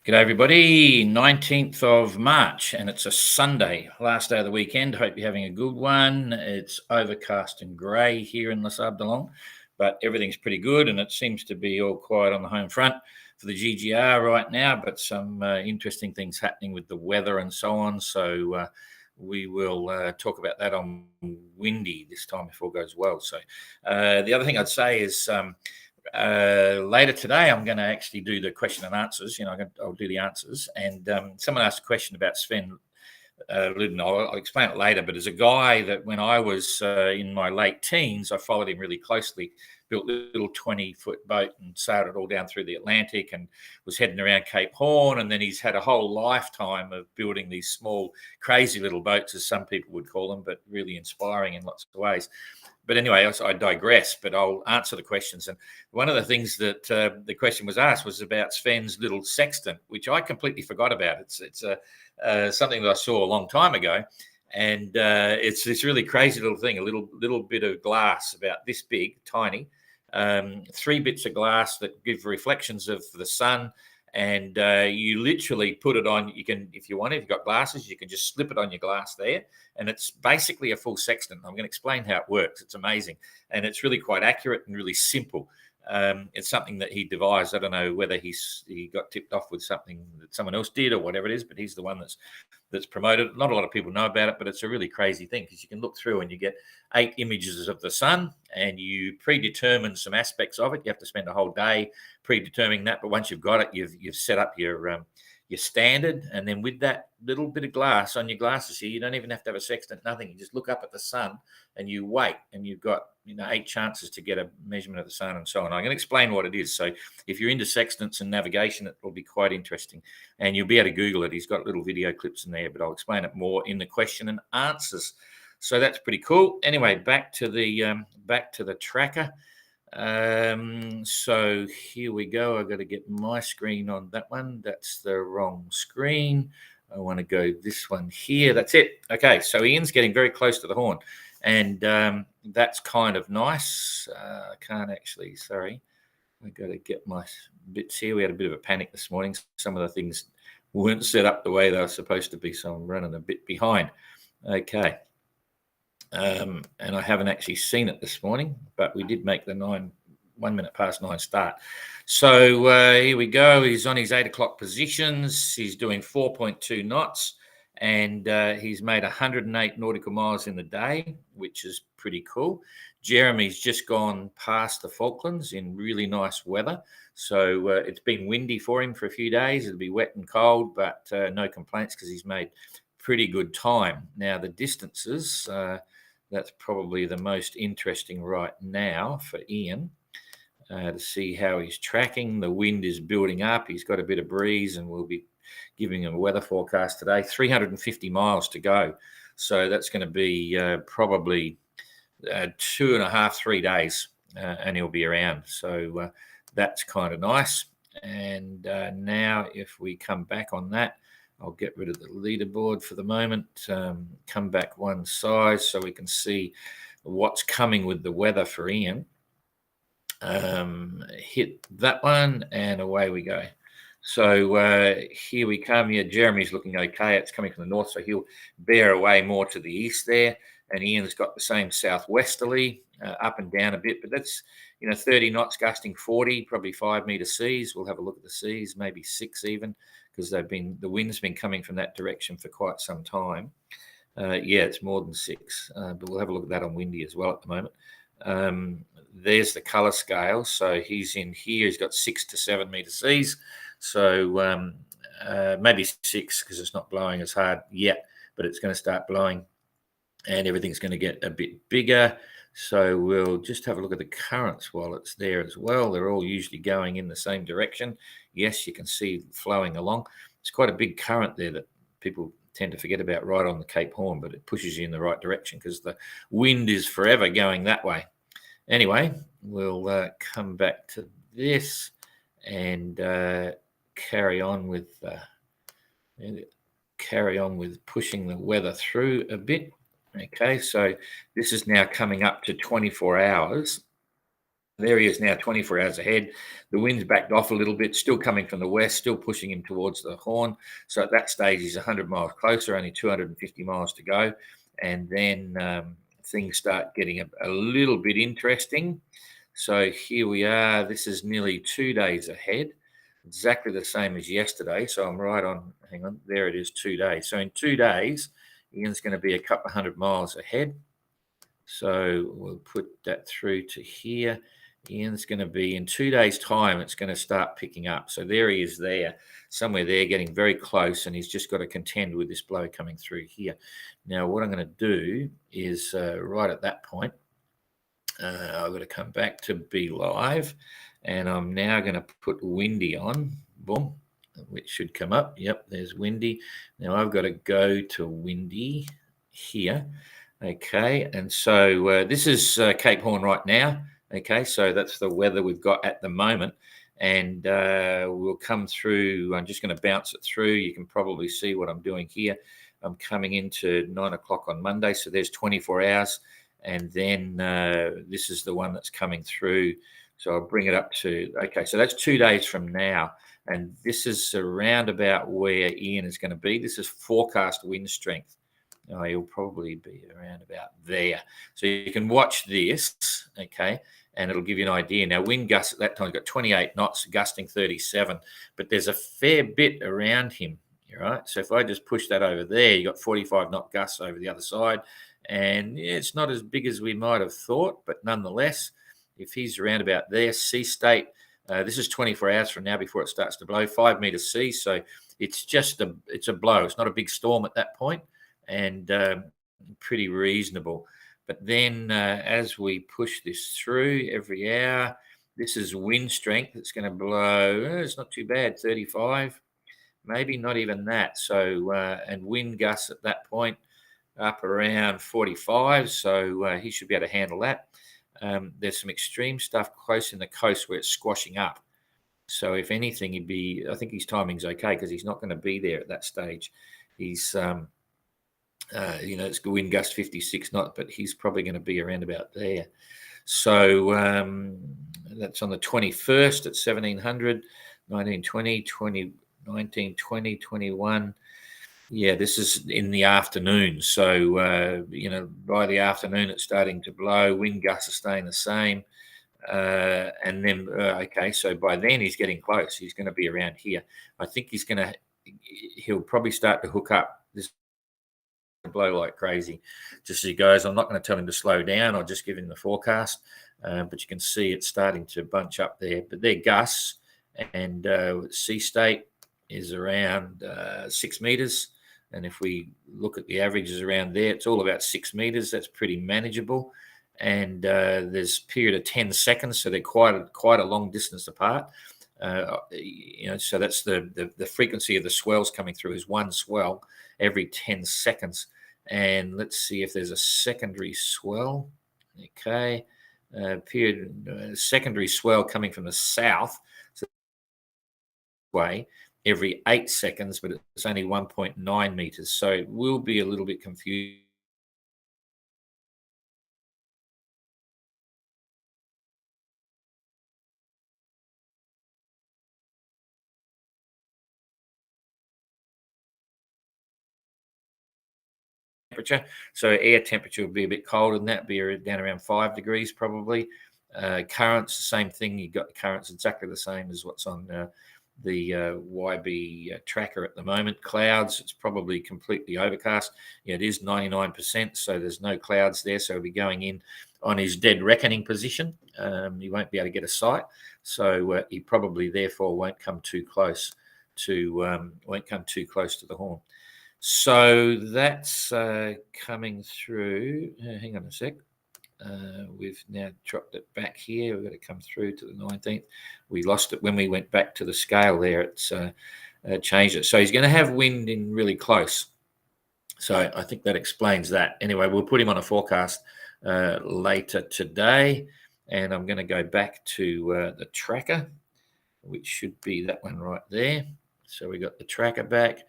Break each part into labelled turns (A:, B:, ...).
A: G'day, everybody. 19th of March, and it's a Sunday, last day of the weekend. Hope you're having a good one. It's overcast and grey here in Les Abdelong, but everything's pretty good, and it seems to be all quiet on the home front for the GGR right now, but some interesting things happening with the weather and so on. So we will talk about that on Windy this time if all goes well. So the other thing I'd say is later today, I'm going to actually do the question and answers. I'll do the answers. And someone asked a question about Sven Luden. I'll explain it later. But as a guy that when I was in my late teens, I followed him really closely, built a little 20-foot boat and sailed it all down through the Atlantic and was heading around Cape Horn. And then he's had a whole lifetime of building these small, crazy little boats, as some people would call them, but really inspiring in lots of ways. But anyway, I digress, but I'll answer the questions. And one of the things that the question was asked was about Sven's little sextant, which I completely forgot about. It's something that I saw a long time ago. And it's this really crazy little thing, a little bit of glass about this big, tiny, 3 bits of glass that give reflections of the sun. And you literally put it on. You can, if you want, if you've got glasses, you can just slip it on your glass there, and it's basically a full sextant. I'm going to explain how it works. It's amazing, and it's really quite accurate and really simple. It's something that he devised. I don't know whether he got tipped off with something that someone else did or whatever it is, but he's the one that's promoted. Not a lot of people know about it, but it's a really crazy thing because you can look through and you get 8 images of the sun and you predetermine some aspects of it. You have to spend a whole day predetermining that, but once you've got it, you've set up your standard, and then with that little bit of glass on your glasses here, you don't even have to have a sextant, nothing. You just look up at the sun and you wait, and you've got 8 chances to get a measurement of the sun and so on. I'm going to explain what it is. So if you're into sextants and navigation, it will be quite interesting, and you'll be able to Google it. He's got little video clips in there, but I'll explain it more in the question and answers. So that's pretty cool. Anyway, back to the tracker. So here we go. I've got to get my screen on that one. That's the wrong screen. I want to go this one here. That's it. Okay, so Ian's getting very close to the horn, and that's kind of nice. I can't actually, sorry. I've got to get my bits here. We had a bit of a panic this morning. Some of the things weren't set up the way they were supposed to be, so I'm running a bit behind. Okay. And I haven't actually seen it this morning, but we did make the 1 minute past 9 start. So here we go. He's on his 8 o'clock positions. He's doing 4.2 knots, and he's made 108 nautical miles in the day, which is pretty cool. Jeremy's just gone past the Falklands in really nice weather. So it's been windy for him for a few days. It'll be wet and cold, but no complaints because he's made pretty good time. Now, the distances, that's probably the most interesting right now for Ian to see how he's tracking. The wind is building up. He's got a bit of breeze, and we'll be giving him a weather forecast today. 350 miles to go. So that's going to be probably 2.5, 3 days, and he'll be around. So that's kind of nice. And now if we come back on that, I'll get rid of the leaderboard for the moment, come back one size so we can see what's coming with the weather for Ian. Hit that one, and away we go. So here we come. Yeah, Jeremy's looking okay. It's coming from the north, so he'll bear away more to the east there. And Ian's got the same southwesterly, up and down a bit, but that's 30 knots, gusting 40, probably 5 meter seas. We'll have a look at the seas, maybe 6 even, because the wind's been coming from that direction for quite some time. Yeah, it's more than 6, but we'll have a look at that on Windy as well at the moment. There's the colour scale. So he's in here. He's got 6 to 7 meter seas. So maybe 6 because it's not blowing as hard yet, but it's going to start blowing and everything's going to get a bit bigger. So we'll just have a look at the currents while it's there as well. They're all usually going in the same direction. Yes, you can see flowing along. It's quite a big current there that people tend to forget about right on the Cape Horn, but it pushes you in the right direction because the wind is forever going that way. Anyway, we'll come back to this and carry on with pushing the weather through a bit. Okay, so this is now coming up to 24 hours. There he is now, 24 hours ahead. The wind's backed off a little bit, still coming from the west, still pushing him towards the Horn. So at that stage, he's 100 miles closer, only 250 miles to go. And then things start getting a little bit interesting. So here we are. This is nearly 2 days ahead, exactly the same as yesterday. So I'm right on, hang on, there it is, 2 days. So in 2 days, Ian's going to be a couple of 100 miles ahead. So we'll put that through to here. Ian's going to be in 2 days' time, it's going to start picking up. So there he is there, somewhere there, getting very close, and he's just got to contend with this blow coming through here. Now, what I'm going to do is right at that point, I've got to come back to Be Live, and I'm now going to put Windy on. Boom, which should come up. Yep, there's Windy. Now I've got to go to Windy here. Okay, and so this is Cape Horn right now. Okay, so that's the weather we've got at the moment, and we'll come through. I'm just going to bounce it through. You can probably see what I'm doing here. I'm coming into 9 o'clock on Monday, so there's 24 hours, and then this is the one that's coming through. So I'll bring it up to, okay, so that's 2 days from now, and this is around about where Ian is going to be. This is forecast wind strength. Oh, he'll probably be around about there. So you can watch this, okay, and it'll give you an idea. Now, wind gusts at that time got 28 knots, gusting 37, but there's a fair bit around him, right? So if I just push that over there, you got 45 knot gusts over the other side, and yeah, it's not as big as we might have thought, but nonetheless, if he's around about there, sea state, this is 24 hours from now before it starts to blow, 5 meters sea, so it's just it's a blow. It's not a big storm at that point, and pretty reasonable. But then as we push this through every hour, this is wind strength. It's going to blow, it's not too bad, 35, maybe not even that. So, and wind gusts at that point up around 45. So he should be able to handle that. There's some extreme stuff close in the coast where it's squashing up. So if anything, I think his timing's okay because he's not going to be there at that stage. He's, it's wind gust 56 knots, but he's probably going to be around about there. So that's on the 21st at 1700, 1920, 20, 19, 20, 21. Yeah, this is in the afternoon. So, by the afternoon, it's starting to blow. Wind gusts are staying the same. And then, okay, so by then he's getting close. He's going to be around here. I think he'll probably start to hook up. This blow like crazy just as he goes. I'm not going to tell him to slow down. I'll just give him the forecast. But you can see it's starting to bunch up there. But they're gusts, and sea state is around 6 meters. And if we look at the averages around there, it's all about 6 meters. That's pretty manageable. And there's a period of 10 seconds, so they're quite a long distance apart. So that's the frequency of the swells coming through is one swell every 10 seconds. And let's see if there's a secondary swell. Okay, secondary swell coming from the south. So way every 8 seconds, but it's only 1.9 meters. So it will be a little bit confusing. Temperature. So air temperature will be a bit colder than that, be down around 5 degrees probably. Currents, the same thing. You've got the currents exactly the same as what's on the YB tracker at the moment. Clouds, it's probably completely overcast. Yeah, it is 99%, so there's no clouds there. So he'll be going in on his dead reckoning position. He won't be able to get a sight, so he probably therefore won't come too close to the Horn. So that's coming through. Hang on a sec. We've now dropped it back here. We've got to come through to the 19th. We lost it when we went back to the scale there. It's changed it. So he's going to have wind in really close. So I think that explains that. Anyway, we'll put him on a forecast later today. And I'm going to go back to the tracker, which should be that one right there. So we got the tracker back.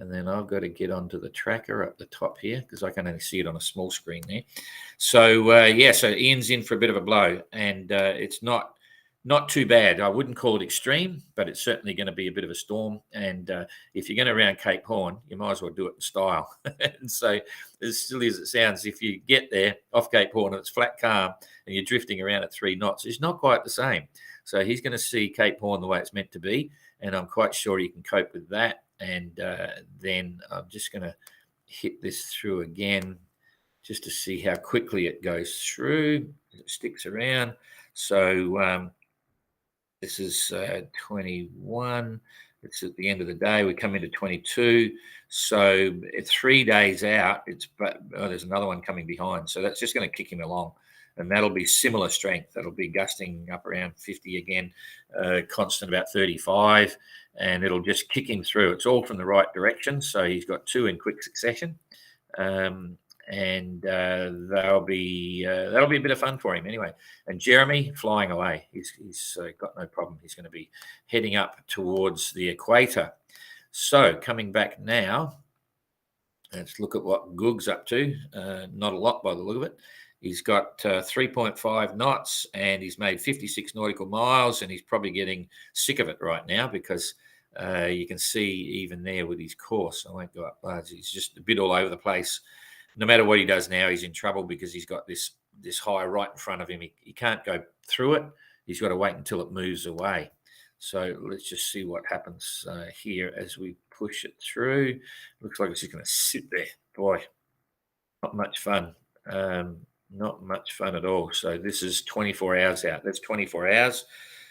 A: And then I've got to get onto the tracker up the top here because I can only see it on a small screen there. So, so Ian's in for a bit of a blow, and it's not too bad. I wouldn't call it extreme, but it's certainly going to be a bit of a storm. And if you're going around Cape Horn, you might as well do it in style. And so, as silly as it sounds, if you get there off Cape Horn and it's flat calm and you're drifting around at 3 knots, it's not quite the same. So he's going to see Cape Horn the way it's meant to be, and I'm quite sure he can cope with that. And then I'm just going to hit this through again just to see how quickly it goes through. It sticks around. So this is 21. It's at the end of the day. We come into 22. So 3 days out, there's another one coming behind. So that's just going to kick him along. And that'll be similar strength. That'll be gusting up around 50 again, constant about 35, and it'll just kick him through. It's all from the right direction. So he's got 2 in quick succession. And that'll be a bit of fun for him anyway. And Jeremy flying away. He's got no problem. He's going to be heading up towards the equator. So coming back now, let's look at what Goog's up to. Not a lot by the look of it. He's got 3.5 knots and he's made 56 nautical miles, and he's probably getting sick of it right now because you can see even there with his course. I won't go up large. He's just a bit all over the place. No matter what he does now, he's in trouble because he's got this high right in front of him. He can't go through it. He's got to wait until it moves away. So let's just see what happens here as we push it through. Looks like it's just going to sit there. Boy, not much fun. Not much fun at all. So this is 24 hours out. That's 24 hours.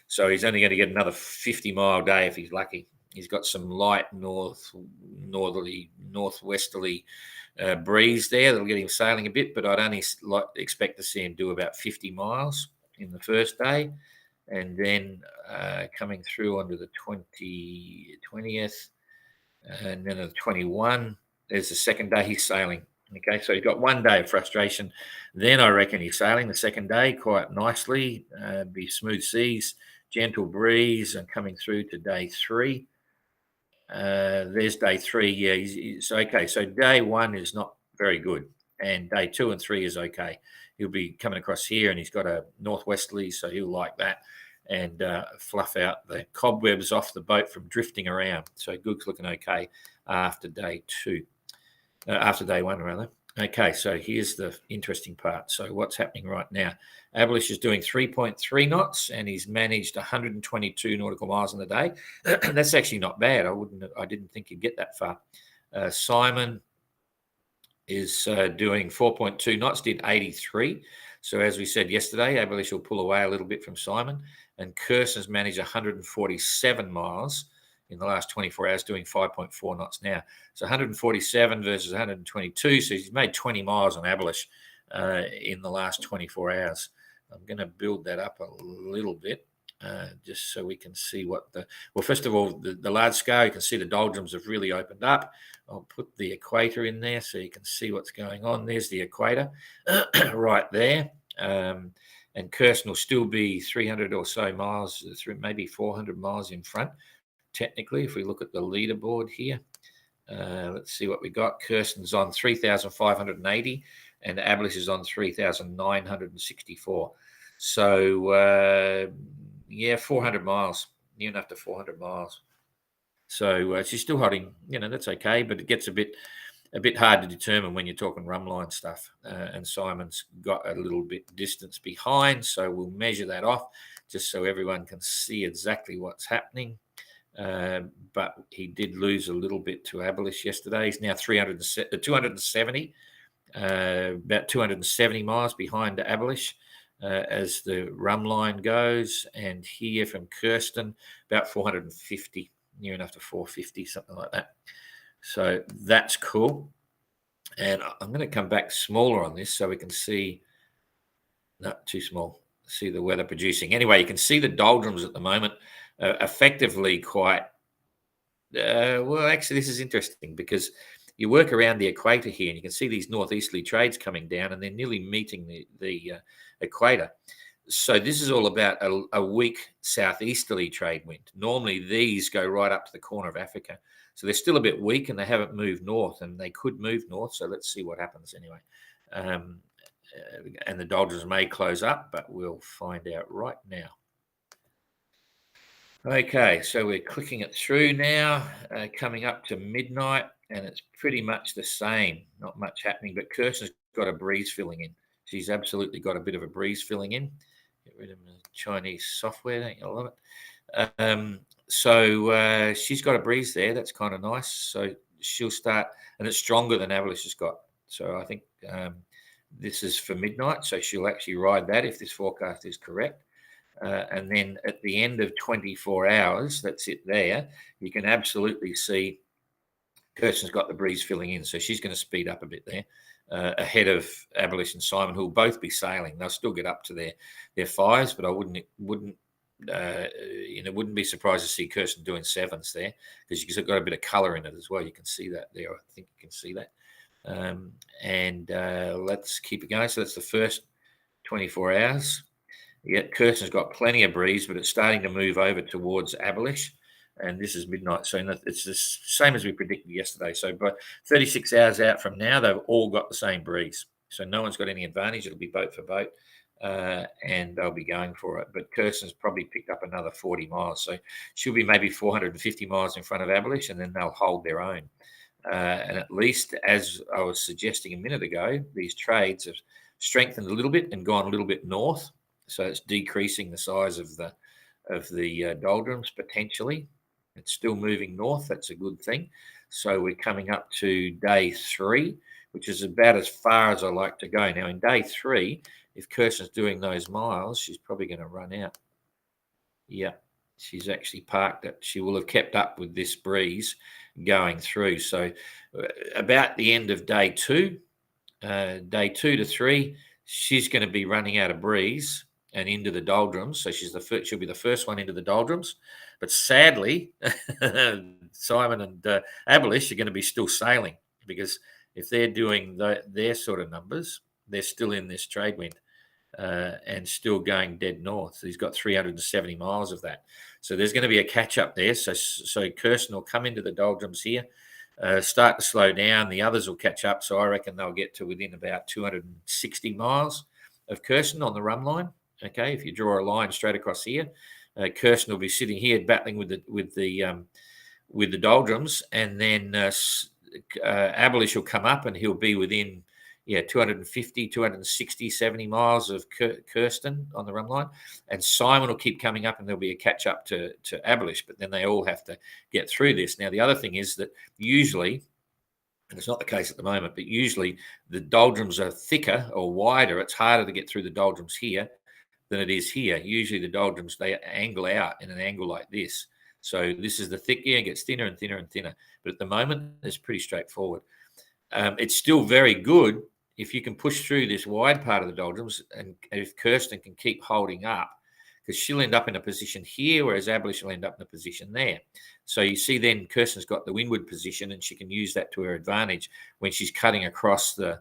A: So he's only going to get another 50-mile day if he's lucky. He's got some light northwesterly breeze there that'll get him sailing a bit, but I'd only expect to see him do about 50 miles in the first day. And then coming through onto the 20th, and then the 21, there's the second day he's sailing. Okay, so he's got 1 day of frustration. Then I reckon he's sailing the second day quite nicely. Be smooth seas, gentle breeze, and coming through to day 3. There's day 3. Yeah, he's okay. So day 1 is not very good, and day 2 and 3 is okay. He'll be coming across here, and he's got a northwesterly, so he'll like that, and fluff out the cobwebs off the boat from drifting around. So Goog's looking okay after day 2. After day 1, rather. Okay, so here's the interesting part. So what's happening right now? Abelish is doing 3.3 knots, and he's managed 122 nautical miles in the day. That's actually not bad. I didn't think he'd get that far. Simon is doing 4.2 knots, did 83. So as we said yesterday, Abelish will pull away a little bit from Simon, and Kirsten's managed 147 miles in the last 24 hours, doing 5.4 knots now. So 147 versus 122. So he's made 20 miles on Abelish in the last 24 hours. I'm going to build that up a little bit just so we can see what first of all, the large scale, you can see the doldrums have really opened up. I'll put the equator in there so you can see what's going on. There's the equator right there. And Kirsten will still be 300 or so miles, maybe 400 miles in front. Technically, if we look at the leaderboard here, let's see what we got. Kirsten's on 3,580 and Abelish is on 3,964. So, 400 miles, near enough to 400 miles. So she's still holding, that's okay, but it gets a bit hard to determine when you're talking rumline stuff. And Simon's got a little bit distance behind, so we'll measure that off just so everyone can see exactly what's happening. But he did lose a little bit to Abelish yesterday. He's now 270, about 270 miles behind Abelish as the rum line goes. And here from Kirsten, about 450, near enough to 450, something like that. So that's cool. And I'm going to come back smaller on this so we can see, not too small, see the weather producing. Anyway, you can see the doldrums at the moment. Effectively quite actually this is interesting because you work around the equator here and you can see these northeasterly trades coming down and they're nearly meeting the equator. So this is all about a weak southeasterly trade wind. Normally these go right up to the corner of Africa. So they're still a bit weak and they haven't moved north, and they could move north. So let's see what happens anyway. Um, and the doldrums may close up, but we'll find out right now. Okay, so we're clicking it through now, coming up to midnight, and it's pretty much the same. Not much happening, but Kirsten's got a breeze filling in. She's absolutely got a bit of a breeze filling in. Get rid of the Chinese software, don't you love it? So she's got a breeze there. That's kind of nice. So she'll start, and it's stronger than Avalish has got. So I think this is for midnight. So she'll actually ride that if this forecast is correct. And then at the end of 24 hours, that's it there, you can absolutely see Kirsten's got the breeze filling in. So she's going to speed up a bit there ahead of Avalish and Simon, who will both be sailing. They'll still get up to their fives, but I wouldn't be surprised to see Kirsten doing sevens there, because she's got a bit of colour in it as well. You can see that there. I think you can see that. Let's keep it going. So that's the first 24 hours. Yeah, Kirsten's got plenty of breeze, but it's starting to move over towards Avalish, and this is midnight. So it's the same as we predicted yesterday. So, but 36 hours out from now, they've all got the same breeze. So no one's got any advantage. It'll be boat for boat, and they'll be going for it. But Kirsten's probably picked up another 40 miles. So she'll be maybe 450 miles in front of Avalish, and then they'll hold their own. And at least, as I was suggesting a minute ago, these trades have strengthened a little bit and gone a little bit north. So it's decreasing the size of the doldrums potentially. It's still moving north. That's a good thing. So we're coming up to day 3, which is about as far as I like to go. Now in day 3, if Kirsten's doing those miles, she's probably going to run out. Yeah, she's actually parked it. She will have kept up with this breeze going through. So about the end of day 2 to 3, she's going to be running out of breeze and into the doldrums. So she'll be the first one into the doldrums. But sadly, Simon and Avalish are going to be still sailing, because if they're doing their sort of numbers, they're still in this trade wind and still going dead north. He's got 370 miles of that. So there's going to be a catch up there. So Kirsten will come into the doldrums here, start to slow down. The others will catch up. So I reckon they'll get to within about 260 miles of Kirsten on the run line. Okay, if you draw a line straight across here, Kirsten will be sitting here battling with the doldrums, and then Avalish will come up and he'll be within 250, 260, 70 miles of Kirsten on the run line, and Simon will keep coming up, and there'll be a catch up to Avalish, but then they all have to get through this. Now the other thing is that usually, and it's not the case at the moment, but usually the doldrums are thicker or wider. It's harder to get through the doldrums here than it is here. Usually the doldrums, they angle out in an angle like this. So this is the thick gear, gets thinner and thinner and thinner. But at the moment, it's pretty straightforward. It's still very good if you can push through this wide part of the doldrums, and if Kirsten can keep holding up, because she'll end up in a position here, whereas Avalish will end up in a position there. So you see then Kirsten's got the windward position, and she can use that to her advantage when she's cutting across the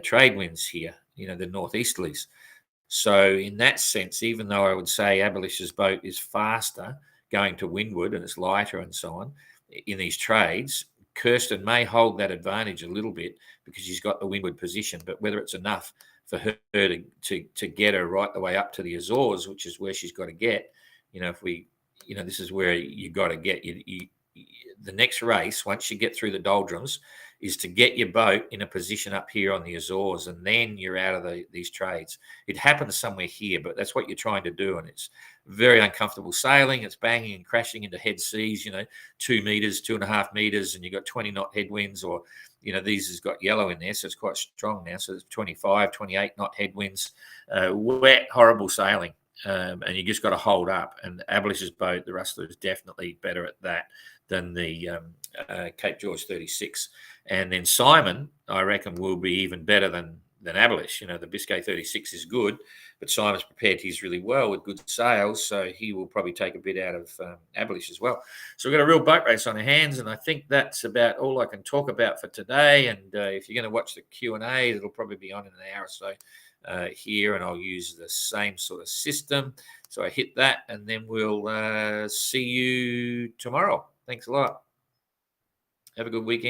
A: trade winds here, the northeasterlies. So in that sense, even though I would say Avalish's boat is faster going to windward and it's lighter and so on in these trades, Kirsten may hold that advantage a little bit because she's got the windward position. But whether it's enough for her to get her right the way up to the Azores, which is where she's got to get, this is where you got to get the next race, once you get through the doldrums, is to get your boat in a position up here on the Azores, and then you're out of these trades. It happens somewhere here, but that's what you're trying to do, and it's very uncomfortable sailing. It's banging and crashing into head seas, 2 meters, 2.5 meters, and you've got 20 knot headwinds, or, these has got yellow in there, so it's quite strong now. So it's 25, 28 knot headwinds, wet, horrible sailing. And you just got to hold up. And Avalish's boat, the Rustler, is definitely better at that than the Cape George 36. And then Simon, I reckon, will be even better than than Abolish. The Biscay 36 is good, but Simon's prepared his really well with good sales, so he will probably take a bit out of Abolish as well. So we've got a real boat race on our hands, and I think that's about all I can talk about for today. And if you're going to watch the Q&A, it'll probably be on in an hour or so here, and I'll use the same sort of system. So I hit that, and then we'll see you tomorrow. Thanks a lot. Have a good weekend.